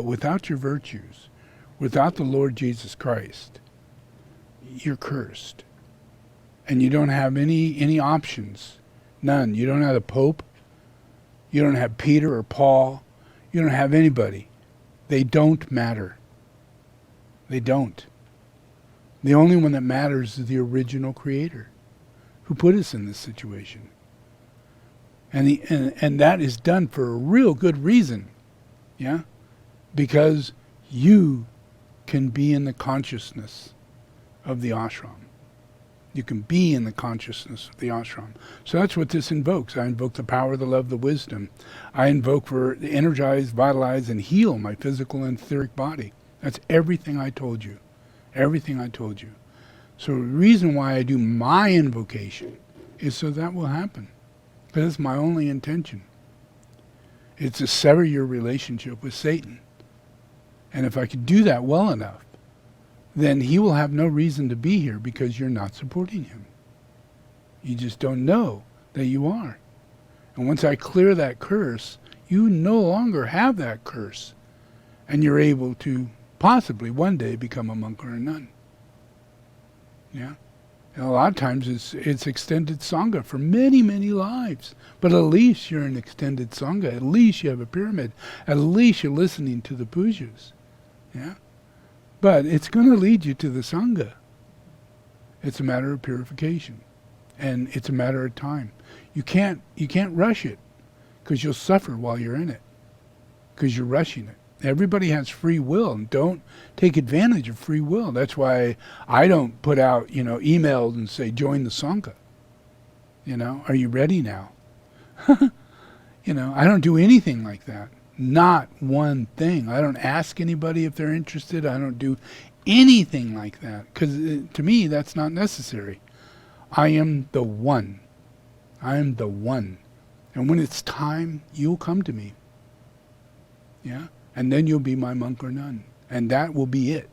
But without your virtues, without the Lord Jesus Christ, you're cursed. And you don't have any options. None. You don't have the Pope. You don't have Peter or Paul. You don't have anybody. They don't matter. They don't. The only one that matters is the original Creator who put us in this situation. And that is done for a real good reason. Yeah? Because you can be in the consciousness of the ashram. You can be in the consciousness of the ashram. So that's what this invokes. I invoke the power, the love, the wisdom. I invoke for energize, vitalize, and heal my physical and etheric body. That's everything I told you. Everything I told you. So the reason why I do my invocation is so that will happen. Because it's my only intention. It's to sever your relationship with Satan. And if I could do that well enough, then he will have no reason to be here because you're not supporting him. You just don't know that you are. And once I clear that curse, you no longer have that curse. And you're able to possibly one day become a monk or a nun. Yeah? And a lot of times it's extended Sangha for many, many lives. But at least you're an extended Sangha. At least you have a pyramid. At least you're listening to the pujas. Yeah? But it's going to lead you to the Sangha. It's a matter of purification. And it's a matter of time. You can't rush it, because you'll suffer while you're in it, because you're rushing it. Everybody has free will, and don't take advantage of free will. That's why I don't put out, emails and say, join the Sangha. Are you ready now? I don't do anything like that. Not one thing. I don't ask anybody if they're interested. I don't do anything like that, because to me that's not necessary. I am the one. I am the one. And when it's time, you'll come to me. Yeah? And then you'll be my monk or nun. And that will be it.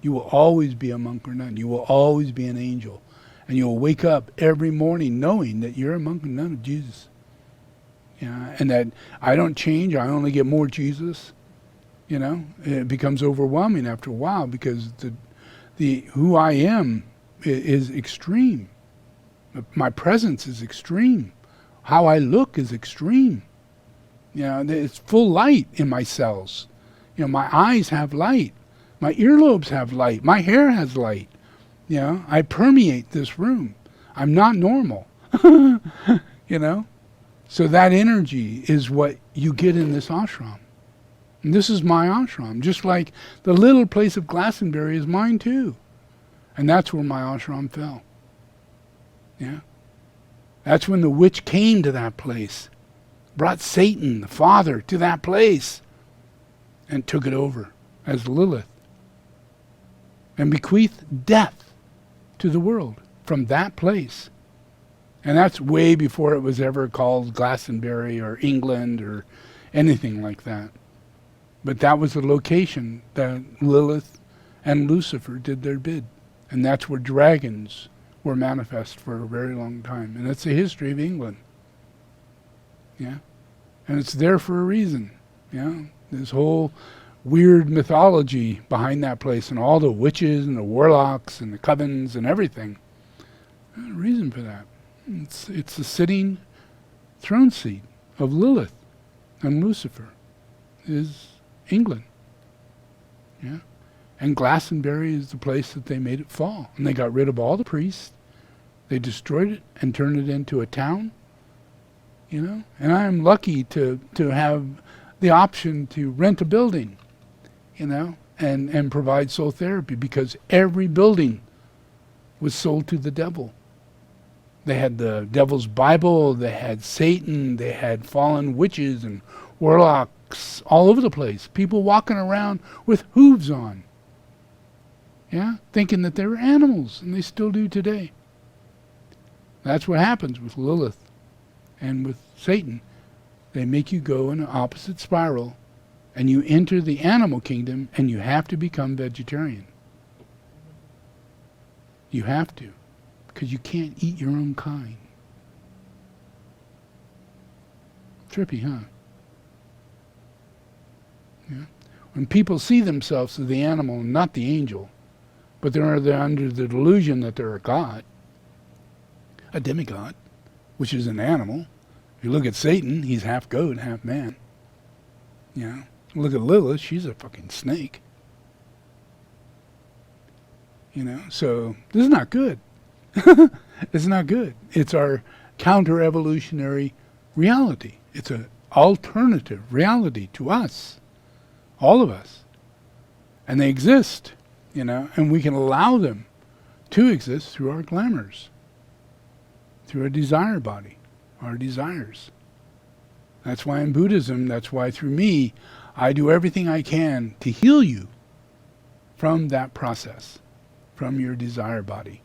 You will always be a monk or nun. You will always be an angel. And you'll wake up every morning knowing that you're a monk or nun of Jesus. Yeah, and that I don't change, I only get more Jesus. It becomes overwhelming after a while, because the who I am is extreme. My presence is extreme. How I look is extreme. It's full light in my cells. My eyes have light. My earlobes have light. My hair has light. I permeate this room. I'm not normal. So that energy is what you get in this ashram. And this is my ashram, just like the little place of Glastonbury is mine too. And that's where my ashram fell. Yeah? That's when the witch came to that place, brought Satan, the father, to that place, and took it over as Lilith, and bequeathed death to the world from that place. And that's way before it was ever called Glastonbury or England or anything like that. But that was the location that Lilith and Lucifer did their bid. And that's where dragons were manifest for a very long time. And that's the history of England. Yeah? And it's there for a reason. Yeah? This whole weird mythology behind that place, and all the witches and the warlocks and the covens and everything. There's a reason for that. It's the sitting throne seat of Lilith and Lucifer is England. Yeah? And Glastonbury is the place that they made it fall. And they got rid of all the priests. They destroyed it and turned it into a town. And I am lucky to have the option to rent a building, and provide soul therapy, because every building was sold to the devil. They had the devil's Bible, they had Satan, they had fallen witches and warlocks all over the place. People walking around with hooves on. Yeah? Thinking that they were animals, and they still do today. That's what happens with Lilith and with Satan. They make you go in an opposite spiral, and you enter the animal kingdom, and you have to become vegetarian. You have to. Because you can't eat your own kind. Trippy, huh? Yeah. When people see themselves as the animal and not the angel, but they're under the delusion that they're a god, a demigod, which is an animal. If you look at Satan, he's half goat, half man. You know, look at Lilith, she's a fucking snake. You know, so this is not good. It's not good. It's our counter-evolutionary reality. It's an alternative reality to us, all of us. And they exist, you know, and we can allow them to exist through our glamours, through our desire body, our desires. That's why in Buddhism, that's why through me, I do everything I can to heal you from that process, from your desire body.